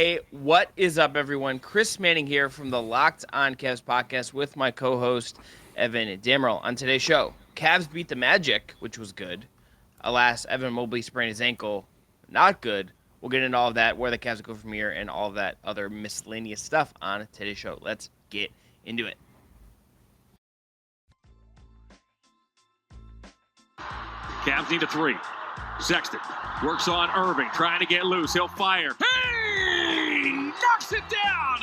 Hey, what is up, everyone? Chris Manning here from the Locked On Cavs podcast with my co-host Evan Dammarell. On today's show, Cavs beat the Magic, which was good. Alas, Evan Mobley sprained his ankle, not good. We'll get into all of that, where the Cavs go from here, and all of that other miscellaneous stuff on today's show. Let's get into it. Cavs need a three. Sexton works on Irving, trying to get loose. He'll fire. Hey! Knocks it down!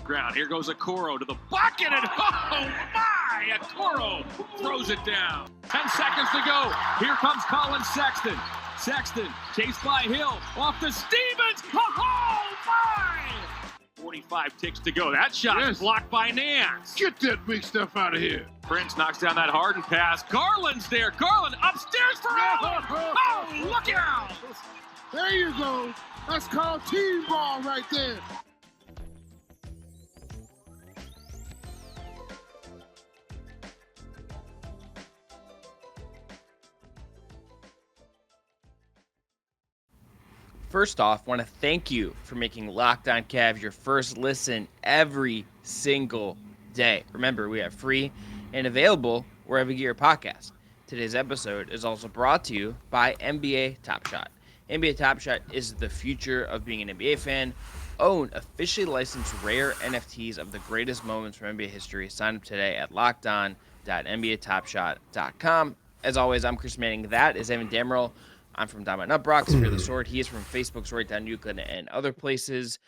Ground. Here goes Okoro to the bucket, and oh my! Okoro throws it down. 10 seconds to go. Here comes Colin Sexton. Sexton chased by Hill. Off to Stevens. Oh my! 45 ticks to go. That shot is blocked by Nance. Get that big stuff out of here. Prince knocks down that Harden pass. Garland's there. Garland upstairs for Allen. Oh, look out! There you go. That's called team ball right there. First off, I want to thank you for making Locked On Cavs your first listen every single day. Remember, we are free and available wherever you get your podcast. Today's episode is also brought to you by NBA Top Shot. NBA Top Shot is the future of being an NBA fan. Own officially licensed rare NFTs of the greatest moments from NBA history. Sign up today at lockedon.nbatopshot.com. As always, I'm Chris Manning. That is Evan Dammarell. I'm from Diamond Nutbrox, Fear the Sword. He is from Facebook's Right Down Euclid and other places.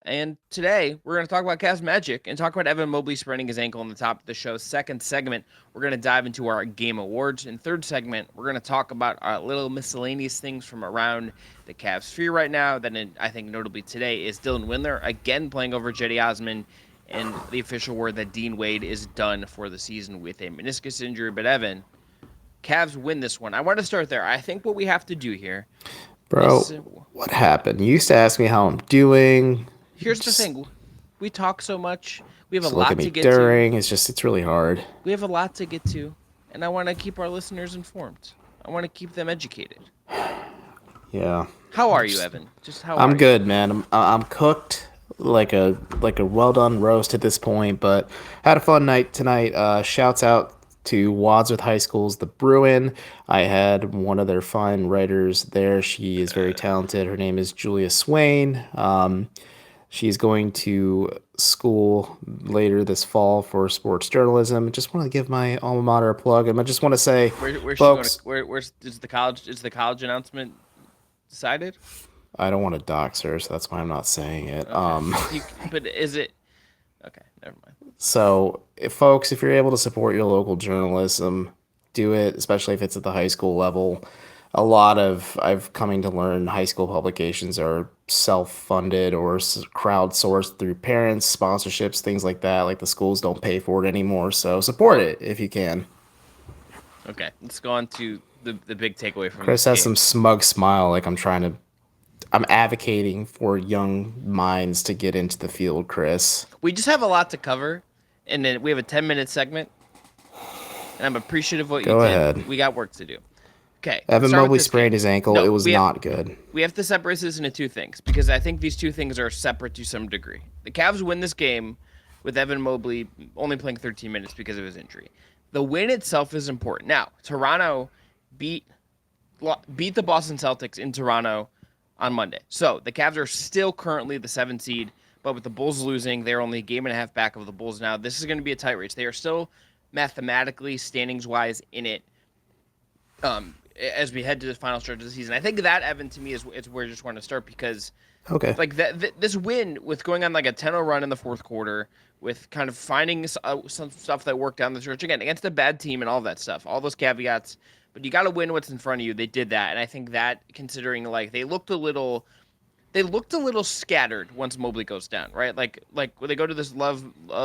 And today, we're going to talk about Cavs Magic and talk about Evan Mobley spraining his ankle on the top of the show. Second segment, we're going to dive into our game awards. And third segment, we're going to talk about our little miscellaneous things from around the Cavs sphere right now. Then I think notably today is Dylan Windler again playing over Cedi Osman, and the official word that Dean Wade is done for the season with a meniscus injury. But Evan, Cavs win this one. I want to start there. I think what we have to do here, bro, what happened? You used to ask me how I'm doing. Here's the thing. We talk so much. We have a look lot at me to get during. to. It's really hard. We have a lot to get to, and I want to keep our listeners informed. I want to keep them educated. Yeah. How are you, Evan? Just how I'm are good, you? man. I'm cooked like a well done roast at this point, but had a fun night tonight. Shouts out to Wadsworth High School's The Bruin. I had one of their fine writers there. She is very talented. Her name is Julia Swain. She's going to school later this fall for sports journalism. Just want to give my alma mater a plug, and I just want to say, Where's folks, she going? Where's is the college? Is the college announcement decided? I don't want to dox her, so that's why I'm not saying it. Okay. But is it? Okay, never mind. So, folks, if you're able to support your local journalism, do it, especially if it's at the high school level. A lot of, I've coming to learn, high school publications are self-funded or crowdsourced through parents, sponsorships, things like that. Like the schools don't pay for it anymore, so support it if you can. Okay, let's go on to the big takeaway from Chris this has game. some smug smile, like I'm advocating for young minds to get into the field, Chris. We just have a lot to cover, and then we have a 10-minute segment, and I'm appreciative of what you did. Go ahead. We got work to do. Okay. Evan Mobley sprained his ankle. No, it was not good. We have to separate this into two things because I think these two things are separate to some degree. The Cavs win this game with Evan Mobley only playing 13 minutes because of his injury. The win itself is important. Now, Toronto beat the Boston Celtics in Toronto on Monday. So the Cavs are still currently the 7th seed, but with the Bulls losing, they're only a game and a half back of the Bulls now. This is going to be a tight race. They are still mathematically, standings-wise, in it. As we head to the final stretch of the season, I think that, Evan, to me is where I just want to start because, like this win with going on like a 10-0 run in the fourth quarter, with kind of finding some stuff that worked down the stretch again against a bad team and all that stuff, all those caveats, but you got to win what's in front of you. They did that, and I think that considering like they looked a little scattered once Mobley goes down, right? Like when they go to this love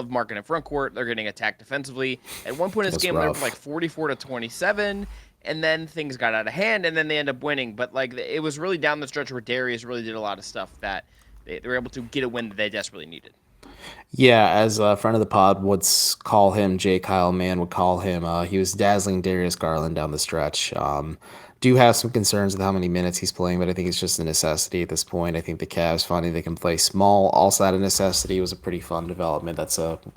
market in front court, they're getting attacked defensively. At one point in this game, they were like 44-27. And then things got out of hand, and then they end up winning. But like it was really down the stretch where Darius really did a lot of stuff that they were able to get a win that they desperately needed. Yeah, as a friend of the pod would call him, J. Kyle Mann would call him, he was dazzling Darius Garland down the stretch. do have some concerns with how many minutes he's playing, but I think it's just a necessity at this point. I think the Cavs finding they can play small, also out of necessity, was a pretty fun development.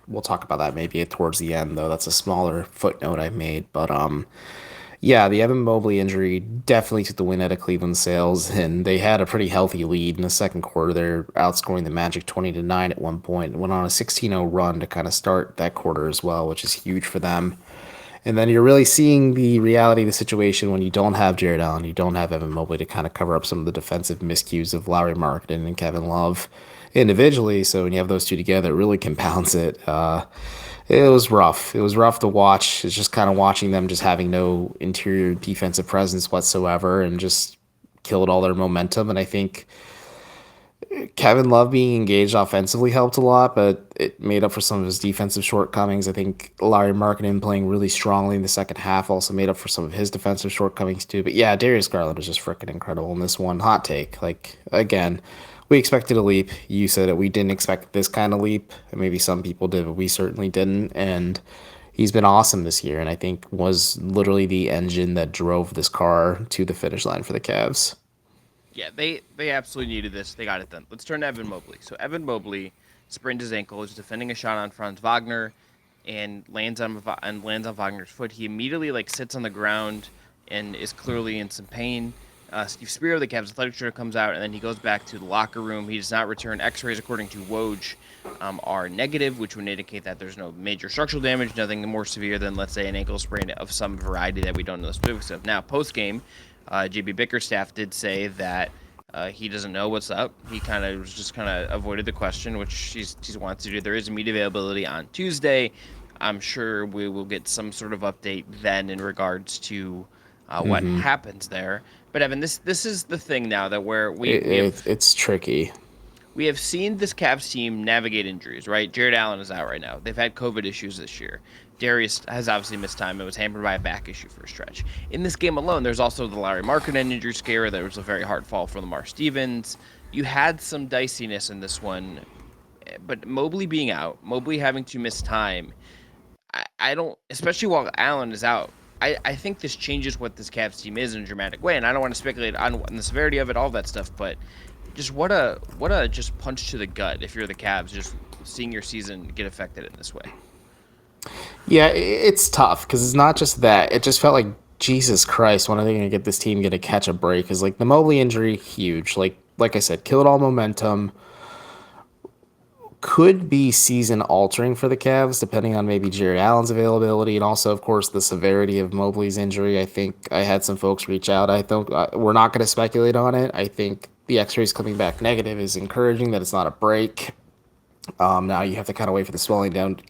We'll talk about that maybe towards the end, though. That's a smaller footnote I made, but yeah, the Evan Mobley injury definitely took the win out of Cleveland Sales, and they had a pretty healthy lead in the second quarter. They're outscoring the Magic 20-9 at one point, and went on a 16-0 run to kind of start that quarter as well, which is huge for them. And then you're really seeing the reality of the situation when you don't have Jared Allen, you don't have Evan Mobley to kind of cover up some of the defensive miscues of Lauri Markkanen and Kevin Love individually. So when you have those two together, it really compounds it. It was rough. It was rough to watch. It's just kind of watching them just having no interior defensive presence whatsoever and just killed all their momentum. And I think Kevin Love being engaged offensively helped a lot, but it made up for some of his defensive shortcomings. I think Lauri Markkanen playing really strongly in the second half also made up for some of his defensive shortcomings too. But yeah, Darius Garland was just freaking incredible in this one. Hot take. Like, again, we expected a leap. You said it. We didn't expect this kind of leap. Maybe some people did, but we certainly didn't. And he's been awesome this year, and I think was literally the engine that drove this car to the finish line for the Cavs. Yeah, they absolutely needed this. They got it done. Let's turn to Evan Mobley. So Evan Mobley sprained his ankle. He's defending a shot on Franz Wagner and lands on Wagner's foot. He immediately sits on the ground and is clearly in some pain. Steve Spiro, the Cavs athletic director, comes out, and then he goes back to the locker room. He does not return. X-rays, according to Woj, are negative, which would indicate that there's no major structural damage, nothing more severe than, let's say, an ankle sprain of some variety that we don't know the specifics of. Now, post-game, JB Bickerstaff did say that he doesn't know what's up. He kind of avoided the question, which he wants to do. There is immediate availability on Tuesday. I'm sure we will get some sort of update then in regards to what happens there. But Evan, this is the thing now that it's tricky. We have seen this Cavs team navigate injuries, right? Jared Allen is out right now. They've had COVID issues this year. Darius has obviously missed time. It was hampered by a back issue for a stretch. In this game alone, there's also the Lauri Markkanen injury scare. There was a very hard fall for Lamar Stevens. You had some diciness in this one, but Mobley being out, Mobley having to miss time, I don't, especially while Allen is out, I think this changes what this Cavs team is in a dramatic way. And I don't want to speculate on the severity of it, all that stuff, but just what a just punch to the gut if you're the Cavs, just seeing your season get affected in this way. Yeah, it's tough because it's not just that. It just felt like, Jesus Christ, when are they going to get this team going to catch a break? Because the Mobley injury, huge. Like I said, killed all momentum. Could be season altering for the Cavs, depending on maybe Jerry Allen's availability and also, of course, the severity of Mobley's injury. I think I had some folks reach out. I think we're not going to speculate on it. I think the X-rays coming back negative is encouraging that it's not a break. Now you have to kind of wait for the swelling down to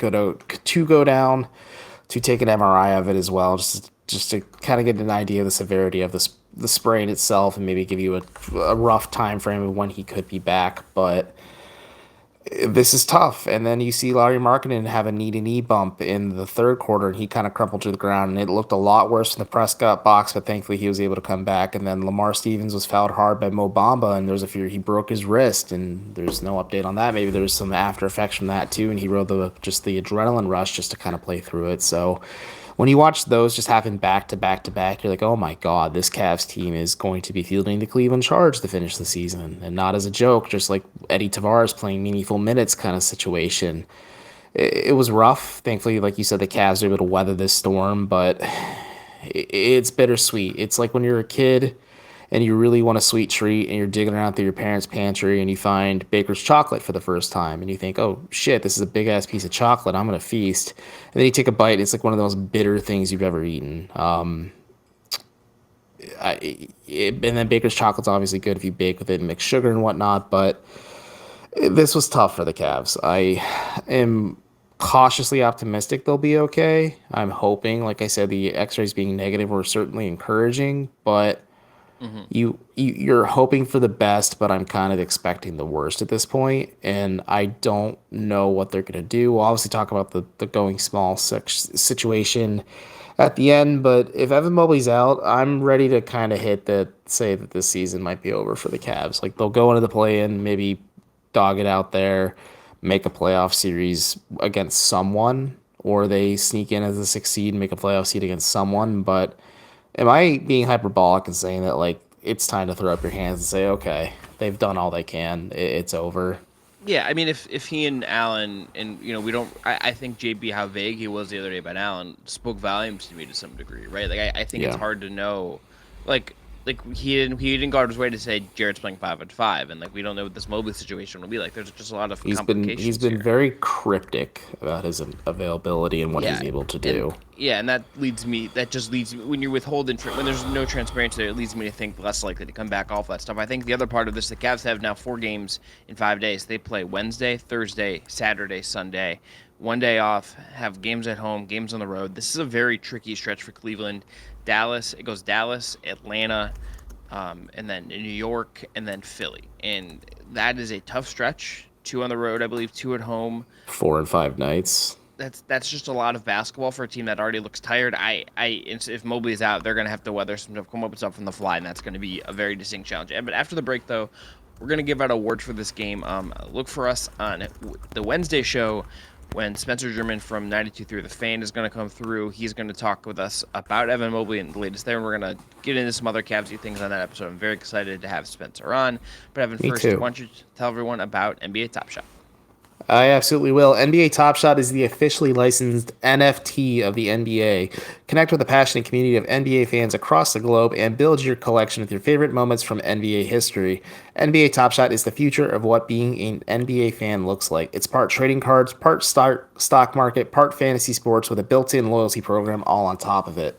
go down to take an MRI of it as well, just to kind of get an idea of the severity of the sprain itself and maybe give you a rough time frame of when he could be back. But this is tough. And then you see Lauri Markkanen have a knee-to-knee bump in the third quarter, and he kind of crumpled to the ground, and it looked a lot worse in the Prescott box, but thankfully he was able to come back. And then Lamar Stevens was fouled hard by Mo Bamba, and there's a fear he broke his wrist, and there's no update on that. Maybe there's some after effects from that too, and he rode the adrenaline rush just to kind of play through it. So when you watch those just happen back to back to back, you're like, oh my God, this Cavs team is going to be fielding the Cleveland Charge to finish the season. And not as a joke, just like Eddie Tavares playing meaningful minutes kind of situation. It was rough. Thankfully, like you said, the Cavs are able to weather this storm, but it's bittersweet. It's like when you're a kid and you really want a sweet treat and you're digging around through your parents' pantry and you find Baker's chocolate for the first time and you think, oh shit, this is a big ass piece of chocolate, I'm gonna feast. And then you take a bite, it's like one of the most bitter things you've ever eaten. And then Baker's chocolate's obviously good if you bake with it and mix sugar and whatnot, but this was tough for the Cavs. I am cautiously optimistic they'll be okay. I'm hoping, like I said, the x-rays being negative were certainly encouraging, but you're hoping for the best, but I'm kind of expecting the worst at this point, and I don't know what they're going to do. We'll obviously talk about the going small situation at the end, but if Evan Mobley's out, I'm ready to kind of say that this season might be over for the Cavs. Like, they'll go into the play-in, maybe dog it out there, make a playoff series against someone, or they sneak in as a 6 seed and make a playoff seed against someone, but Am I being hyperbolic and saying that like it's time to throw up your hands and say, okay, they've done all they can, it's over? Yeah, I mean, if he and Allen, and we don't, I think JB, how vague he was the other day about Allen, spoke volumes to me to some degree, right? Like I think it's Yeah. hard to know, like he didn't go out of his way to say Jarrett's playing 5-5, and like we don't know what this Mobley situation will be like. There's just a lot of He's complications been here. very cryptic about his availability and what he's Yeah, able to and do. yeah, and that just leads me when you're withholding when there's no transparency there, it leads me to think less likely to come back off that stuff. I think the other part of this, the Cavs have now 4 games in 5 days. They play Wednesday, Thursday, Saturday, Sunday. One day off, have games at home, games on the road. This is a very tricky stretch for Cleveland. It goes Dallas, Atlanta, and then New York, and then Philly. And that is a tough stretch. 2 on the road, I believe, 2 at home. 4 and 5 nights. That's just a lot of basketball for a team that already looks tired. If Mobley's out, they're gonna have to weather some stuff, come up with stuff from the fly, and that's gonna be a very distinct challenge. But after the break, though, we're gonna give out awards for this game. Look for us on the Wednesday show when Spencer German from 92.3 The Fan is gonna come through. He's gonna talk with us about Evan Mobley and the latest there, and we're gonna get into some other Cavsy things on that episode. I'm very excited to have Spencer on. But Evan, Me first, why too. don't you tell everyone about NBA Top Shot? I absolutely will. NBA Top Shot is the officially licensed NFT of the NBA. Connect with a passionate community of NBA fans across the globe and build your collection with your favorite moments from NBA history. NBA Top Shot is the future of what being an NBA fan looks like. It's part trading cards, part stock market, part fantasy sports with a built-in loyalty program all on top of it.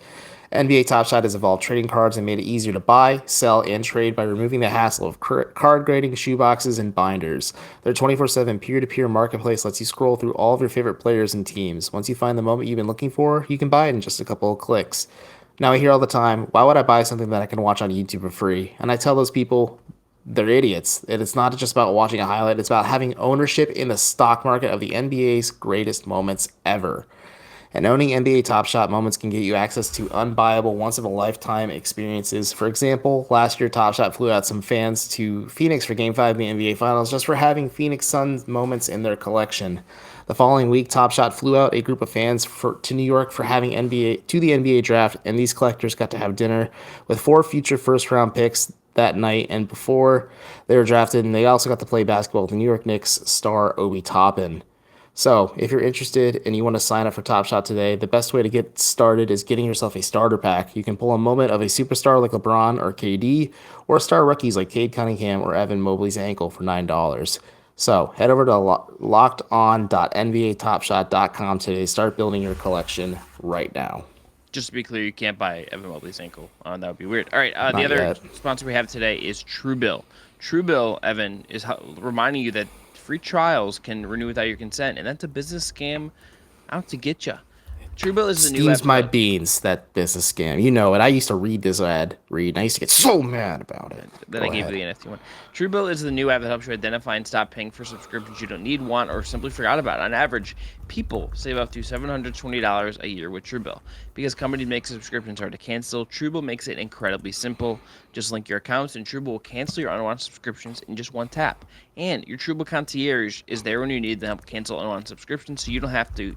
NBA Top Shot has evolved trading cards and made it easier to buy, sell, and trade by removing the hassle of card grading, shoeboxes, and binders. Their 24/7 peer-to-peer marketplace lets you scroll through all of your favorite players and teams. Once you find the moment you've been looking for, you can buy it in just a couple of clicks. Now I hear all the time, why would I buy something that I can watch on YouTube for free? And I tell those people, they're idiots. And it's not just about watching a highlight, it's about having ownership in the stock market of the NBA's greatest moments ever. And owning NBA Top Shot moments can get you access to unbuyable, once in a lifetime experiences. For example, last year Top Shot flew out some fans to Phoenix for Game 5 of the NBA Finals just for having Phoenix Suns moments in their collection. The following week, Top Shot flew out a group of fans to New York for having the NBA draft, and these collectors got to have dinner with 4 future first round picks that night and before they were drafted, and they also got to play basketball with the New York Knicks star Obi Toppin. So, if you're interested and you want to sign up for Top Shot today, the best way to get started is getting yourself a starter pack. You can pull a moment of a superstar like LeBron or KD, or star rookies like Cade Cunningham or Evan Mobley's ankle for $9. So, head over to lockedon.nbatopshot.com today to start building your collection right now. Just to be clear, you can't buy Evan Mobley's ankle. That would be weird. All right, the Not other yet. sponsor we have today is TrueBill. TrueBill, Evan, is reminding you that free trials can renew without your consent, and that's a business scam out to get you. TrueBill is the new app. Steams my beans, that business scam. You know it. I used to read this ad, and I used to get so mad about it. That I gave you the NFT one. TrueBill is the new app that helps you identify and stop paying for subscriptions you don't need, want, or simply forgot about. On average, people save up to $720 a year with TrueBill. Because companies make subscriptions hard to cancel, TrueBill makes it incredibly simple. Just link your accounts, and TrueBill will cancel your unwanted subscriptions in just one tap. And your TrueBill concierge is there when you need to help cancel unwanted subscriptions, so you don't have to.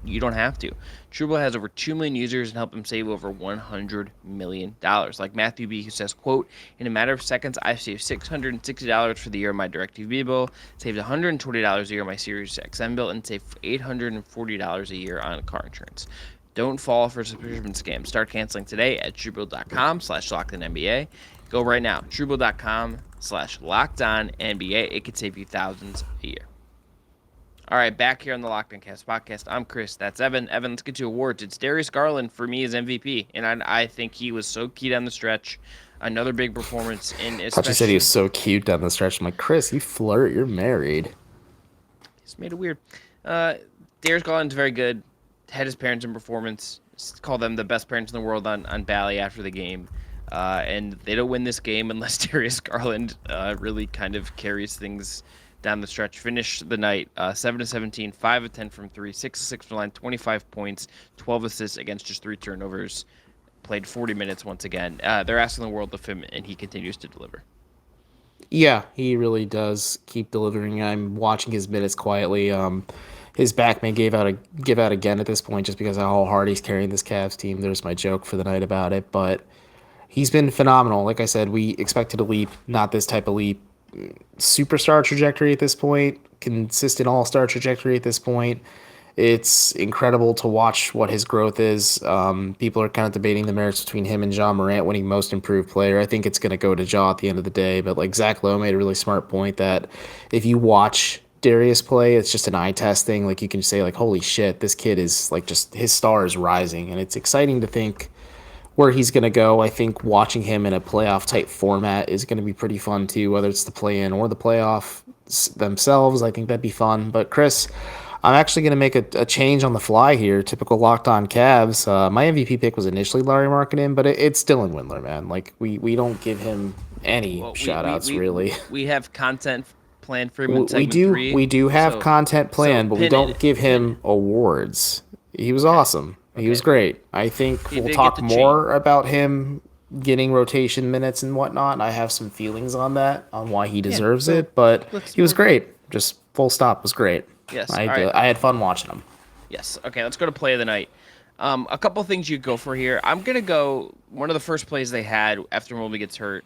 TrueBill has over 2 million users and help them save over $100 million. Like Matthew B, who says, quote, in a matter of seconds, I've saved $660 for the year on my DirecTV bill, saved $120 a year on my Sirius XM bill, and saved $840 a year on car insurance. Don't fall for subscription scams. Start canceling today at TrueBill.com/LockedOnNBA. Go right now, TrueBill.com/LockedOnNBA. It could save you thousands a year. All right, back here on the Locked On Cavs podcast. I'm Chris. That's Evan. Evan, let's get to awards. It's Darius Garland for me as MVP, and I think he was so key down the stretch. Another big performance in. I thought you said he was so cute down the stretch. I'm like, Chris, you flirt. You're married. He's made it weird. Darius Garland's very good. Had his parents in performance. Called them the best parents in the world on Bally after the game. And they don't win this game unless Darius Garland really kind of carries things down the stretch. Finished the night 7-17, 5-10 from 3, 6-6 from line, 25 points, 12 assists against just 3 turnovers. Played 40 minutes once again. They're asking the world of him, and he continues to deliver. Yeah, he really does keep delivering. I'm watching his minutes quietly. His back may give out again at this point just because of how hard he's carrying this Cavs team. There's my joke for the night about it, but He's been phenomenal. Like I said, we expected a leap, not this type of leap. Superstar trajectory at this point, consistent all-star trajectory at this point. It's incredible to watch what his growth is. People are kind of debating the merits between him and Ja Morant winning most improved player. I think it's going to go to Ja at the end of the day. But like Zach Lowe made a really smart point that if you watch Darius play, it's just an eye test thing. Like you can say like, holy shit, this kid is like just his star is rising. And it's exciting to think where he's going to go. I think watching him in a playoff type format is going to be pretty fun too, whether it's the play in or the playoff themselves. I think that'd be fun. But Chris, I'm actually going to make a change on the fly here. Typical Locked On Cavs. My MVP pick was initially Larry Markkinen, but it's Dylan Windler, man. Like we don't give him any shout outs really. We have content planned for him in segment do 3. we do have so- content planned, so but we pin don't it, give pin him awards. He was awesome. He was great. I think He we'll did talk get the more about him getting rotation minutes and whatnot. I have some feelings on that, on why he deserves so it, but let's- he was great. Just full stop was great. Yes, I all right. I had fun watching him. Yes. Okay, let's go to play of the night. A couple things you could go for here. I'm going to go one of the first plays they had after Mobley gets hurt.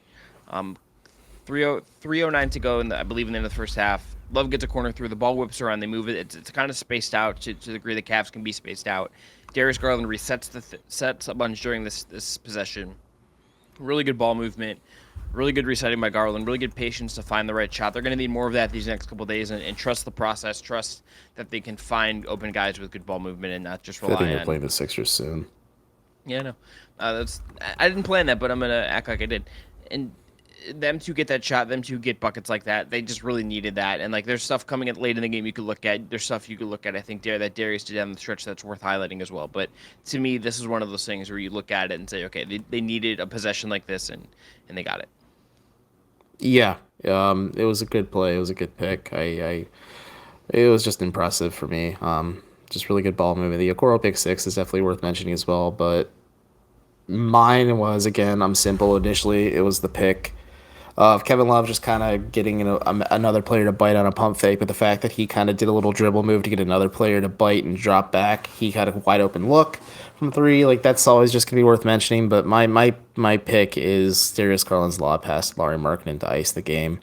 3:09 to go, I believe, in the end of the first half. Love gets a corner through. The ball whips around. They move it. It's kind of spaced out to the degree the Cavs can be spaced out. Darius Garland resets sets a bunch during this possession. Really good ball movement. Really good resetting by Garland. Really good patience to find the right shot. They're going to need more of that these next couple days and trust the process. Trust that they can find open guys with good ball movement and not just I rely think they're on. playing the Sixers soon. Yeah, no. I didn't plan that, but I'm going to act like I did. And them to get that shot, them to get buckets like that, they just really needed that. And like, there's stuff coming in late in the game you could look at. There's stuff you could look at. I think that Darius did down the stretch that's worth highlighting as well. But to me, this is one of those things where you look at it and say, okay, they needed a possession like this, and they got it. Yeah, it was a good play. It was a good pick. It was just impressive for me. Just really good ball movement. The Okoro pick 6 is definitely worth mentioning as well. But mine was, again, I'm simple. Initially, it was the pick of Kevin Love just kind of getting another player to bite on a pump fake, but the fact that he kind of did a little dribble move to get another player to bite and drop back, he had a wide open look from 3. Like, that's always just gonna be worth mentioning. But my pick is Darius Garland's lob pass to Larry Markkinen to ice the game.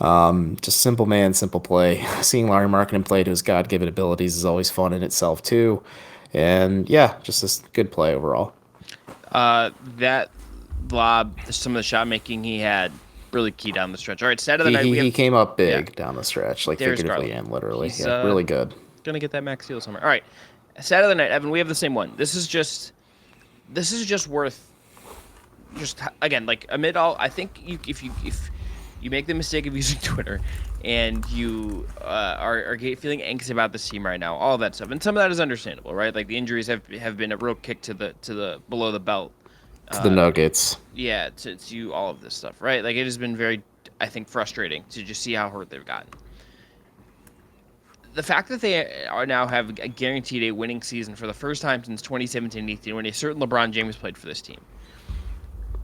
Just simple man, simple play. Seeing Larry Markkinen play to his God-given abilities is always fun in itself too. And yeah, just a good play overall. That lob, some of the shot making he had, really key down the stretch. All right, stat of the night. He came up big down the stretch, like Darius figuratively Garland. and literally. He's, really good. Gonna get that max deal somewhere. All right, stat of the night, Evan. We have the same one. This is just worth. Just again, like amid all, I think if you make the mistake of using Twitter and you are feeling anxious about this team right now, all of that stuff, and some of that is understandable, right? Like the injuries have been a real kick to the below the belt. To the Nuggets. Yeah, to all of this stuff, right? Like it has been very, I think, frustrating to just see how hurt they've gotten. The fact that they are now have a guaranteed a winning season for the first time since 2017-18, when a certain LeBron James played for this team,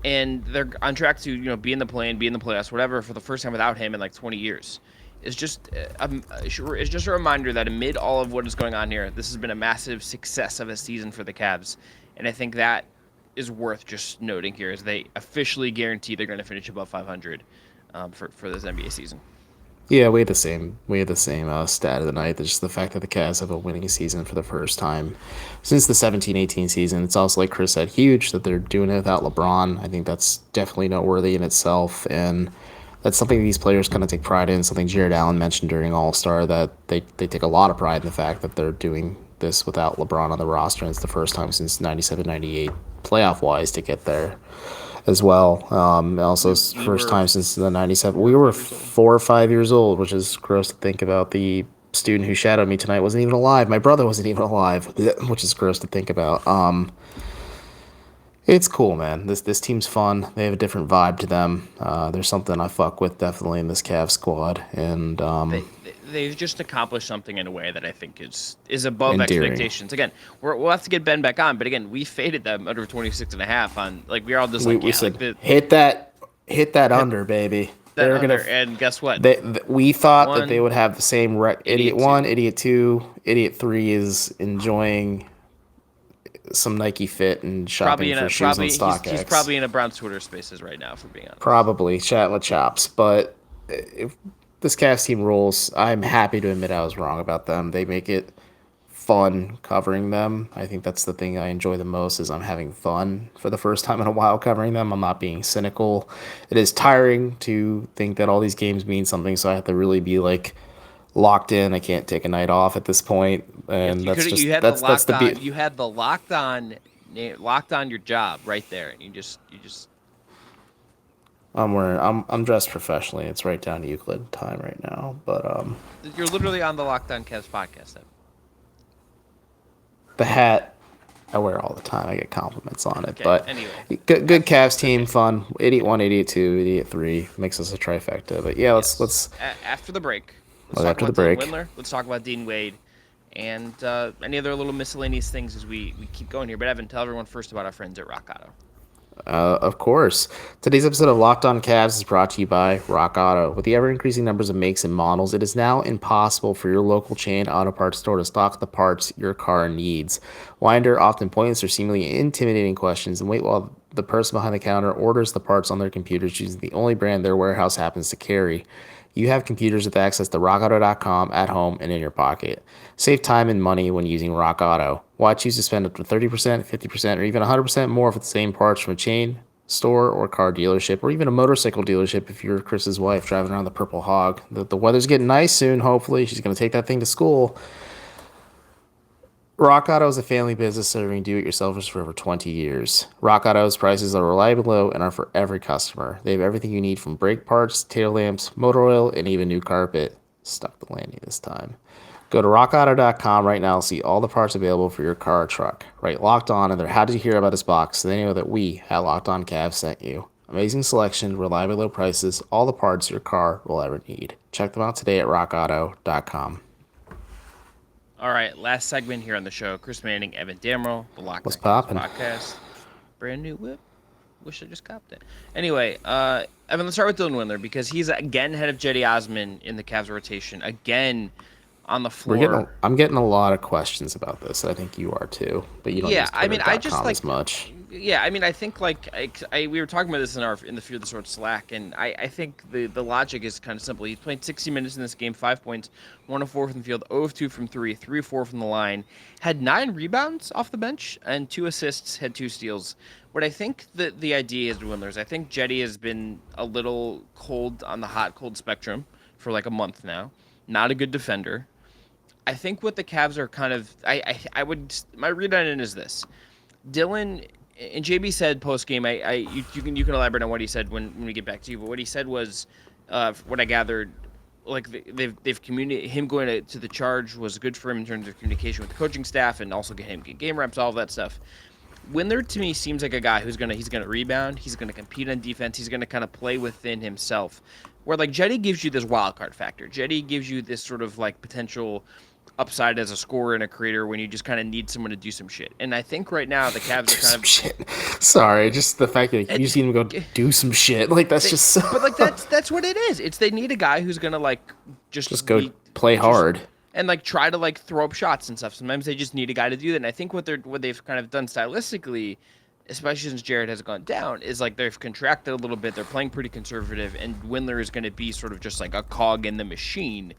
and they're on track to be in the play-in, be in the playoffs, whatever, for the first time without him in like 20 years, is just it's just a reminder that amid all of what is going on here, this has been a massive success of a season for the Cavs, and I think that is worth just noting here as they officially guarantee they're going to finish above 500 for this NBA season. Yeah, we had the same stat of the night. Just the fact that the Cavs have a winning season for the first time since the 17-18 season. It's also, like Chris said, huge that they're doing it without LeBron. I think that's definitely noteworthy in itself, and that's something these players kind of take pride in. Something Jared Allen mentioned during All-Star, that they take a lot of pride in the fact that they're doing this without LeBron on the roster, and it's the first time since 97-98 playoff-wise to get there as well. Also, first time since the 97. We were 4 or 5 years old, which is gross to think about. The student who shadowed me tonight wasn't even alive. My brother wasn't even alive, which is gross to think about. It's cool, man. This team's fun. They have a different vibe to them. There's something I fuck with definitely in this Cavs squad, and they've just accomplished something in a way that I think is above endearing. expectations. Again, we'll have to get Ben back on, but again, we faded them under 26.5 on, like, we're all just like, we said, like hit that under, baby. They're under, and guess what? We thought One, that they would have the same Idiot 1, Idiot 2, Idiot 3 is enjoying some Nike Fit and Probably shopping in for a shoes on probably StockX. he's probably in a Brown's Twitter Spaces right now, for being honest. Probably chat with Chops, but if this Cavs team rules, I'm happy to admit I was wrong about them. They make it fun covering them. I think that's the thing I enjoy the most is I'm having fun for the first time in a while covering them. I'm not being cynical. It is tiring to think that all these games mean something, so I have to really be like locked in. I can't take a night off at this point, and You that's could just you had that's the locked the on you had the locked on your job right there, and you just I'm dressed professionally. It's right down to Euclid time right now, but you're literally on the Locked On Cavs podcast. Then. the hat I wear all the time. I get compliments on it. Okay, But anyway. good Cavs team, fun. 81, 82, 83 makes us a trifecta. But yeah, let's After the break. Well, Talk after about the break. Dylan Windler. Let's talk about Dean Wade, and any other little miscellaneous things as we keep going here. But Evan, tell everyone first about our friends at Rock Auto. Of course. Today's episode of Locked On Cavs is brought to you by Rock Auto. With the ever-increasing numbers of makes and models, it is now impossible for your local chain auto parts store to stock the parts your car needs. Winder, often pointless or seemingly intimidating questions, and wait while the person behind the counter orders the parts on their computers using the only brand their warehouse happens to carry. You have computers with access to rockauto.com at home and in your pocket. Save time and money when using Rock Auto. Why choose to spend up to 30%, 50%, or even 100% more for the same parts from a chain, store, or car dealership, or even a motorcycle dealership if you're Chris's wife driving around the Purple Hog? The weather's getting nice soon, hopefully. She's going to take that thing to school. Rock Auto is a family business serving do-it-yourselfers for over 20 years. Rock Auto's prices are reliably low and are for every customer. They have everything you need from brake parts, tail lamps, motor oil, and even new carpet. Stuck the landing this time. Go to rockauto.com right now to see all the parts available for your car or truck. Right, Locked On, and they're how did you hear about this box, so they know that we at Locked On Cavs sent you. Amazing selection, reliably low prices, all the parts your car will ever need. Check them out today at rockauto.com. All right, last segment here on the show. Chris Manning, Evan Dammarell, the Locked What's On Cavs poppin'? podcast. Brand new whip. Wish I just copped it. Anyway, Evan, let's start with Dylan Windler because he's again head of Cedi Osman in the Cavs rotation. Again on the floor. I'm getting a lot of questions about this. I think you are too, but you don't use Twitter.com as much. Yeah, I mean, I think like we were talking about this in the Fear the Sword Slack, and I think the logic is kind of simple. He's playing 60 minutes in this game, 5 points, 1 of 4 from the field, 0 of 2 from 3, 3 of 4 from the line, had 9 rebounds off the bench, and 2 assists, had 2 steals. What I think the idea is, Windler, is I think Cedi has been a little cold on the hot-cold spectrum for like a month now. Not a good defender. I think what the Cavs are kind of, my read on it is this. Dylan, and JB said post game, you can elaborate on what he said when we get back to you, but what he said was, what I gathered, like they've communicated, him going to the charge was good for him in terms of communication with the coaching staff and also get game reps, all of that stuff. Windler to me seems like a guy he's gonna rebound, he's gonna compete on defense, he's gonna kind of play within himself. Where like Cedi gives you this wild card factor. Cedi gives you this sort of like potential upside as a scorer and a creator when you just kind of need someone to do some shit. And I think right now the Cavs are kind of shit. Sorry, just the fact that you just need him to go do some shit. Like that's just so... But like that's what it is. It's they need a guy who's gonna like just go play hard and like try to like throw up shots and stuff. Sometimes they just need a guy to do that. And I think what they've kind of done stylistically, especially since Jared has gone down, is like they've contracted a little bit. They're playing pretty conservative, and Windler is going to be sort of just like a cog in the machine.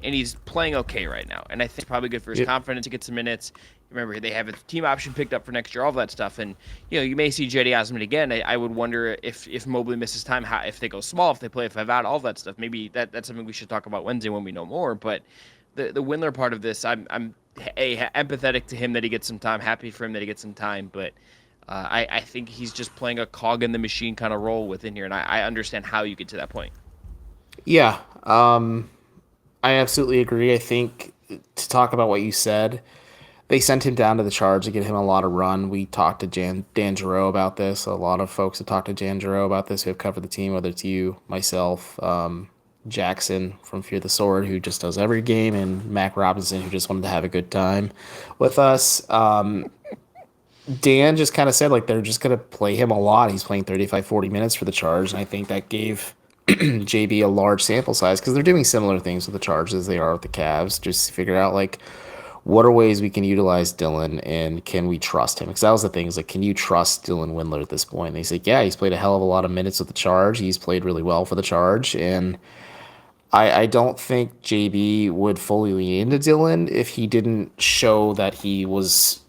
And he's playing okay right now. And I think it's probably good for his confidence to get some minutes. Remember, they have a team option picked up for next year, all of that stuff. And, you may see Cedi Osman again. I would wonder if Mobley misses time, if they go small, if they play a 5 out, all of that stuff. Maybe that's something we should talk about Wednesday when we know more. But the Windler part of this, I'm empathetic to him that he gets some time, happy for him that he gets some time. But I think he's just playing a cog in the machine kind of role within here. And I understand how you get to that point. Yeah. I absolutely agree. I think to talk about what you said, they sent him down to the charge to get him a lot of run. We talked to Dan Giroux about this. A lot of folks have talked to Dan Giroux about this who have covered the team, whether it's you, myself, Jackson from Fear the Sword, who just does every game, and Mac Robinson, who just wanted to have a good time with us. Dan just kind of said, like, they're just going to play him a lot. He's playing 35, 40 minutes for the charge, and I think that gave JB a large sample size because they're doing similar things with the Chargers as they are with the Cavs. Just figure out like what are ways we can utilize Dylan, and can we trust him? Because that was the thing, is like, can you trust Dylan Windler at this point? And he's like, yeah, he's played a hell of a lot of minutes with the Charge. He's played really well for the Charge, and I don't think JB would fully lean into Dylan if he didn't show that he was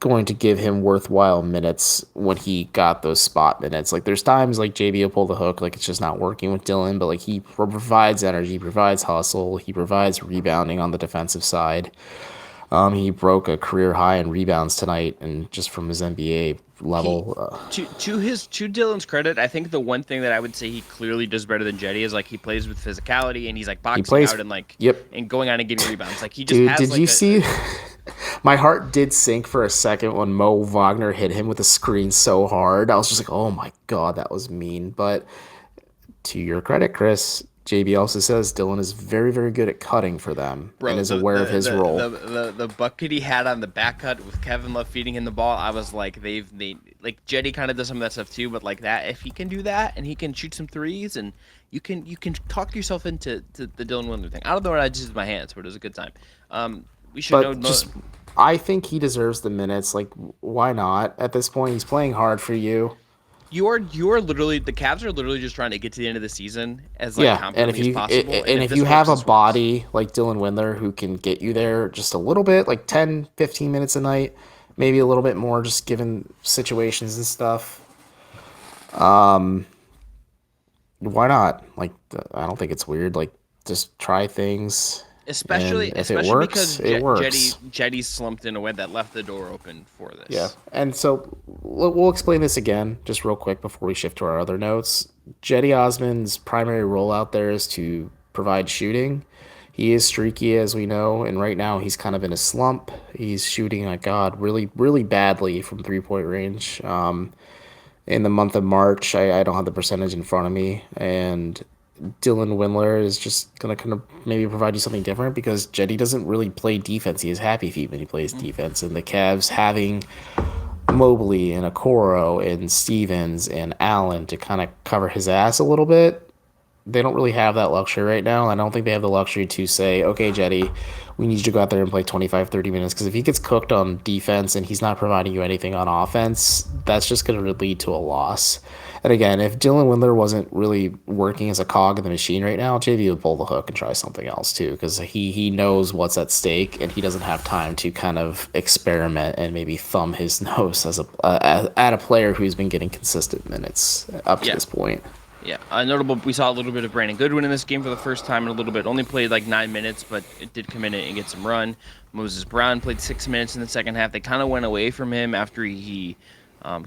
going to give him worthwhile minutes when he got those spot minutes. Like, there's times like JB will pull the hook, like it's just not working with Dylan, but like he provides energy, provides hustle, he provides rebounding on the defensive side. He broke a career high in rebounds tonight, and just from his NBA level. To Dylan's credit, I think the one thing that I would say he clearly does better than Cedi is like he plays with physicality, and he's like boxing out and like and going on and getting rebounds. Like he just has. Did like you see? My heart did sink for a second when Mo Wagner hit him with a screen so hard. I was just like, oh my god, that was mean. But to your credit, Chris, JB also says Dylan is very, very good at cutting for them and is aware of his role. The bucket he had on the back cut with Kevin Love feeding him the ball, I was like, they like Cedi kind of does some of that stuff too, but like that, if he can do that and he can shoot some threes, and you can talk yourself into the Dylan Windler thing. I don't know what I just did with my hands, but it was a good time. We should know. I think he deserves the minutes. Like, why not? At this point, he's playing hard for you. You are literally, the Cavs are literally just trying to get to the end of the season as confidently as possible. And if you have a body like Dylan Windler who can get you there just a little bit, like 10, 15 minutes a night, maybe a little bit more, just given situations and stuff. Why not? Like, I don't think it's weird. Like, just try things. Especially because Cedi slumped in a way that left the door open for this. Yeah, and so we'll explain this again just real quick before we shift to our other notes. Cedi Osman's primary role out there is to provide shooting. He is streaky, as we know, and right now he's kind of in a slump. He's shooting, really, really badly from three-point range. In the month of March, I don't have the percentage in front of me, and Dylan Windler is just going to kind of maybe provide you something different, because Cedi doesn't really play defense. He has happy feet when he plays defense. And the Cavs having Mobley and Okoro and Stevens and Allen to kind of cover his ass a little bit, they don't really have that luxury right now. I don't think they have the luxury to say, okay, Cedi, we need you to go out there and play 25, 30 minutes. Because if he gets cooked on defense and he's not providing you anything on offense, that's just going to lead to a loss. And again, if Dylan Windler wasn't really working as a cog in the machine right now, JV would pull the hook and try something else too, because he knows what's at stake, and he doesn't have time to kind of experiment and maybe thumb his nose at a player who's been getting consistent minutes up to this point. Yeah, notable. We saw a little bit of Brandon Goodwin in this game for the first time in a little bit. Only played like 9 minutes, but it did come in and get some run. Moses Brown played 6 minutes in the second half. They kind of went away from him after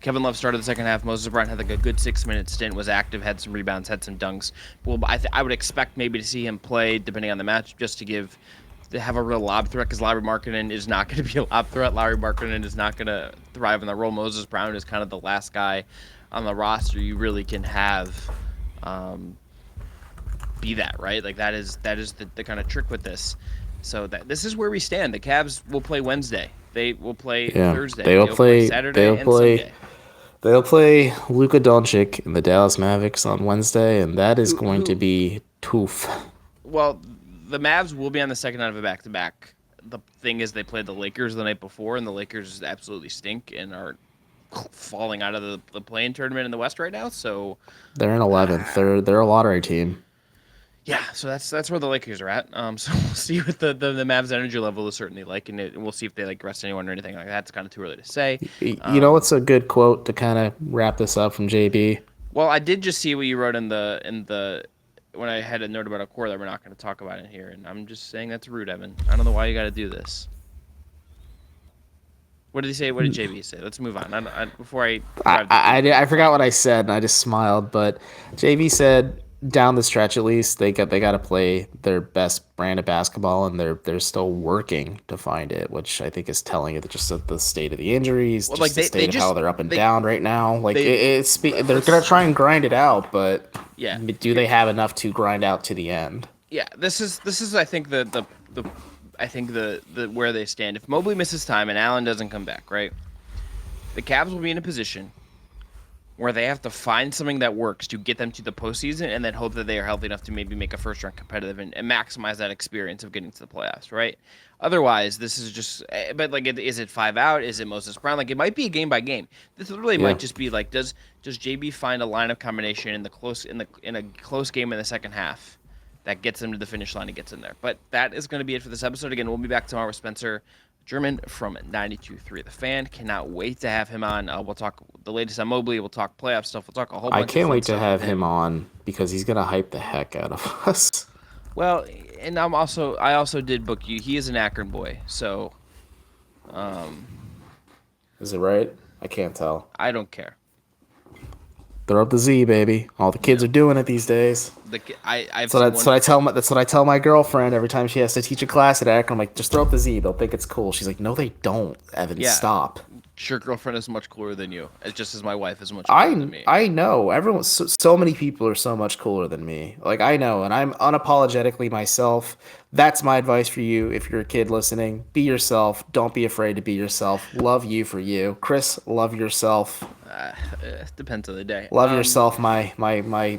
Kevin Love started the second half. Moses Brown had like a good 6-minute stint, was active, had some rebounds, had some dunks. Well, I would expect maybe to see him play, depending on the match, just to have a real lob threat, because Lauri Markkanen is not going to be a lob threat. Lauri Markkanen is not going to thrive in the role. Moses Brown is kind of the last guy on the roster you really can have be that, right? Like that is the kind of trick with this. So this is where we stand. The Cavs will play Wednesday. They will play Thursday. They'll play Saturday and Sunday. They'll play Luka Doncic and the Dallas Mavericks on Wednesday, and that is going to be tough. Well, the Mavs will be on the second night of a back-to-back. The thing is, they played the Lakers the night before, and the Lakers absolutely stink and are falling out of the play-in tournament in the West right now. So they're in 11th. They're a lottery team. Yeah, so that's where the Lakers are at. So we'll see what the Mavs' energy level is certainly like, and we'll see if they like rest anyone or anything like that. It's kind of too early to say. You know what's a good quote to kind of wrap this up from JB? Well, I did just see what you wrote in the when I had a note about a core that we're not going to talk about in here, and I'm just saying that's rude, Evan. I don't know why you got to do this. What did he say? What did JB say? Let's move on. I forgot what I said, and I just smiled. But JB said, down the stretch at least, they got to play their best brand of basketball, and they're still working to find it, which I think is telling you that just the state of the injuries, well, just the state of how they're up and down right now. Like they're gonna try and grind it out, but do they have enough to grind out to the end? Yeah, this is I think the where they stand. If Mobley misses time and Allen doesn't come back, right, the Cavs will be in a position where they have to find something that works to get them to the postseason and then hope that they are healthy enough to maybe make a first round competitive and maximize that experience of getting to the playoffs, right? Otherwise, this is just, but like, is it 5 out? Is it Moses Brown? Like, it might be a game by game. This literally might just be like, does JB find a lineup combination in a close game in the second half that gets them to the finish line and gets in there? But that is going to be it for this episode. Again, we'll be back tomorrow with Spencer German from 92.3 The Fan. Cannot wait to have him on. We'll talk the latest on Mobley. We'll talk playoff stuff. We'll talk a whole bunch of I can't wait to stuff have with him on because he's gonna hype the heck out of us. Well, and I also did book you. He is an Akron boy, so Is it right? I can't tell. I don't care. Throw up the Z, baby. All the kids are doing it these days. That's what I tell my girlfriend every time she has to teach a class at Akron. I'm like, just throw up the Z. They'll think it's cool. She's like, no, they don't. Evan, stop. Your girlfriend is much cooler than you. It's just as my wife is much cooler than me. I know. Everyone. So many people are so much cooler than me. Like, I know, and I'm unapologetically myself. That's my advice for you. If you're a kid listening, be yourself. Don't be afraid to be yourself. Love you for you, Chris. Love yourself. Depends on the day. Love yourself, my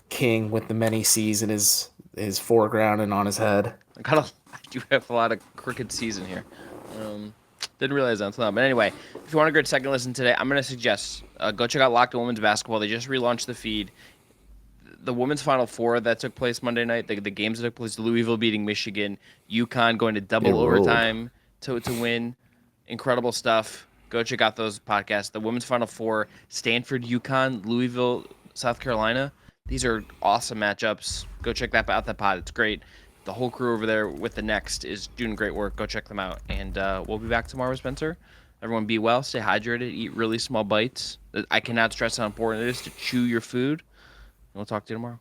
king with the many C's in his foreground and on his head. I do have a lot of crooked C's in here. Didn't realize that until now. But anyway, if you want a great second listen today, I'm going to suggest go check out Locked On Women's Basketball. They just relaunched the feed. The women's Final Four that took place Monday night, the games that took place, Louisville beating Michigan, UConn going to double overtime to win. Incredible stuff. Go check out those podcasts. The women's Final Four, Stanford, UConn, Louisville, South Carolina. These are awesome matchups. Go check that out, that pod. It's great. The whole crew over there with the Next is doing great work. Go check them out. And we'll be back tomorrow, Spencer. Everyone be well, stay hydrated, eat really small bites. I cannot stress how important it is to chew your food. And we'll talk to you tomorrow.